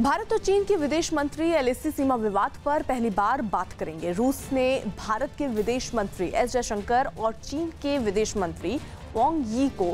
भारत और चीन के विदेश मंत्री एलएसी सीमा विवाद पर पहली बार बात करेंगे। रूस ने भारत के विदेश मंत्री एस जयशंकर और चीन के विदेश मंत्री वांग यी को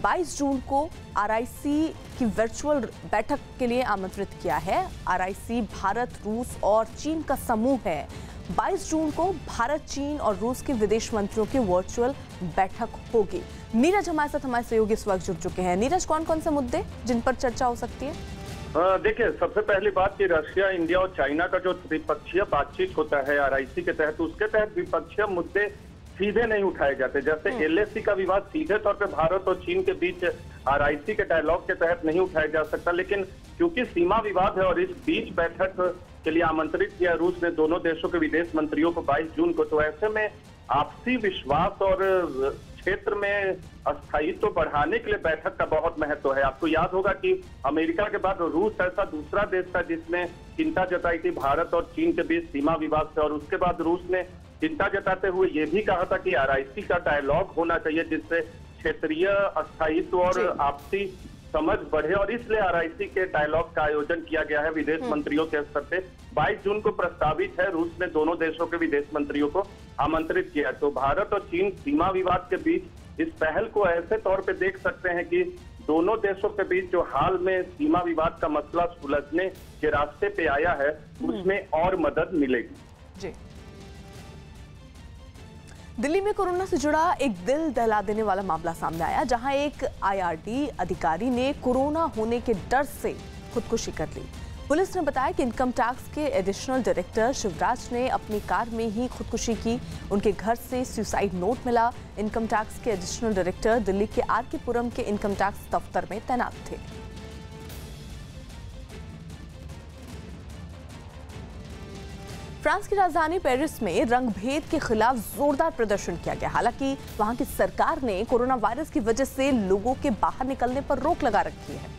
22 जून को आरआईसी की वर्चुअल बैठक के लिए आमंत्रित किया है। आरआईसी भारत, रूस और चीन का समूह है। 22 जून को भारत, चीन और रूस के विदेश मंत्रियों की वर्चुअल बैठक होगी। नीरज हमारे साथ हमारे सहयोगी इस वक्त जुड़ चुके हैं। नीरज, कौन कौन से मुद्दे जिन पर चर्चा हो सकती है? देखिए, सबसे पहली बात कि रशिया, इंडिया और चाइना का जो द्विपक्षीय बातचीत होता है आरआईसी के तहत, उसके तहत द्विपक्षीय मुद्दे सीधे नहीं उठाए जाते। जैसे एलएसी का विवाद सीधे तौर पे भारत और चीन के बीच आरआईसी के डायलॉग के तहत नहीं उठाया जा सकता, लेकिन क्योंकि सीमा विवाद है और इस बीच बैठक के लिए आमंत्रित किया रूस ने दोनों देशों के विदेश मंत्रियों को 22 जून को, तो ऐसे में आपसी विश्वास और क्षेत्र में अस्थायित्व बढ़ाने के लिए बैठक का बहुत महत्व है। आपको याद होगा कि अमेरिका के बाद रूस ऐसा दूसरा देश था जिसने चिंता जताई थी भारत और चीन के बीच सीमा विवाद से, और उसके बाद रूस ने चिंता जताते हुए यह भी कहा था कि आरआईसी का डायलॉग होना चाहिए जिससे क्षेत्रीय अस्थायित्व और आपसी समझ बढ़े, और इसलिए आरआईसी के डायलॉग का आयोजन किया गया है विदेश मंत्रियों के स्तर पे। 22 जून को प्रस्तावित है। रूस ने दोनों देशों के विदेश मंत्रियों को आमंत्रित किया। तो भारत और चीन सीमा विवाद के बीच इस पहल को ऐसे तौर पे देख सकते हैं कि दोनों देशों के बीच जो हाल में सीमा विवाद का मसला सुलझने के रास्ते पे आया है, उसमें और मदद मिलेगी। जी। दिल्ली में कोरोना से जुड़ा एक दिल दहला देने वाला मामला सामने आया, जहां एक आईआरडी अधिकारी ने कोरोना होने के डर से खुदकुशी कर ली। पुलिस ने बताया कि इनकम टैक्स के एडिशनल डायरेक्टर शिवराज ने अपनी कार में ही खुदकुशी की। उनके घर से सुसाइड नोट मिला। इनकम टैक्स के एडिशनल डायरेक्टर दिल्ली के आरके पुरम के इनकम टैक्स दफ्तर में तैनात थे। फ्रांस की राजधानी पेरिस में रंगभेद के खिलाफ जोरदार प्रदर्शन किया गया। हालांकि वहां की सरकार ने कोरोना वायरस की वजह से लोगों के बाहर निकलने पर रोक लगा रखी है,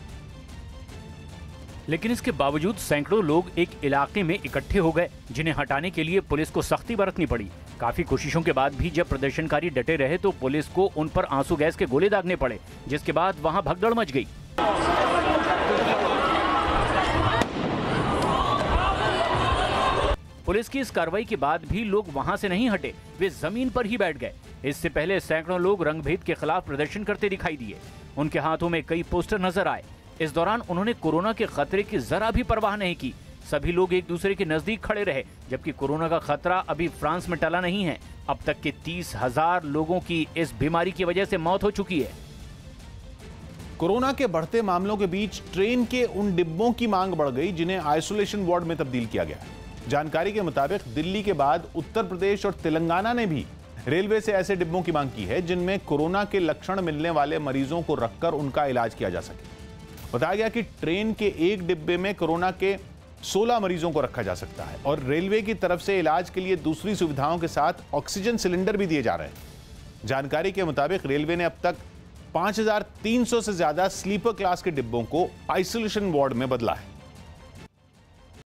लेकिन इसके बावजूद सैकड़ों लोग एक इलाके में इकट्ठे हो गए, जिन्हें हटाने के लिए पुलिस को सख्ती बरतनी पड़ी। काफी कोशिशों के बाद भी जब प्रदर्शनकारी डटे रहे तो पुलिस को उन पर आंसू गैस के गोले दागने पड़े, जिसके बाद वहां भगदड़ मच गई। पुलिस की इस कार्रवाई के बाद भी लोग वहां से नहीं हटे, वे जमीन पर ही बैठ गए। इससे पहले सैकड़ों लोग रंगभेद के खिलाफ प्रदर्शन करते दिखाई दिए। उनके हाथों में कई पोस्टर नजर आए। इस दौरान उन्होंने कोरोना के खतरे की जरा भी परवाह नहीं की। सभी लोग एक दूसरे के नजदीक खड़े रहे, जबकि कोरोना का खतरा अभी फ्रांस में टला नहीं है। अब तक के 30,000 लोगों की इस बीमारी की वजह से मौत हो चुकी है। कोरोना के बढ़ते मामलों के बीच ट्रेन के उन डिब्बों की मांग बढ़ गई जिन्हें आइसोलेशन वार्ड में तब्दील किया गया है। जानकारी के मुताबिक दिल्ली के बाद उत्तर प्रदेश और तेलंगाना ने भी रेलवे से ऐसे डिब्बों की मांग की है जिनमें कोरोना के लक्षण मिलने वाले मरीजों को रखकर उनका इलाज किया जा सके। बताया गया कि ट्रेन के एक डिब्बे में कोरोना के 16 मरीजों को रखा जा सकता है, और रेलवे की तरफ से इलाज के लिए दूसरी सुविधाओं के साथ ऑक्सीजन सिलेंडर भी दिए जा रहे हैं। जानकारी के मुताबिक रेलवे ने अब तक 5300 से ज्यादा स्लीपर क्लास के डिब्बों को आइसोलेशन वार्ड में बदला है।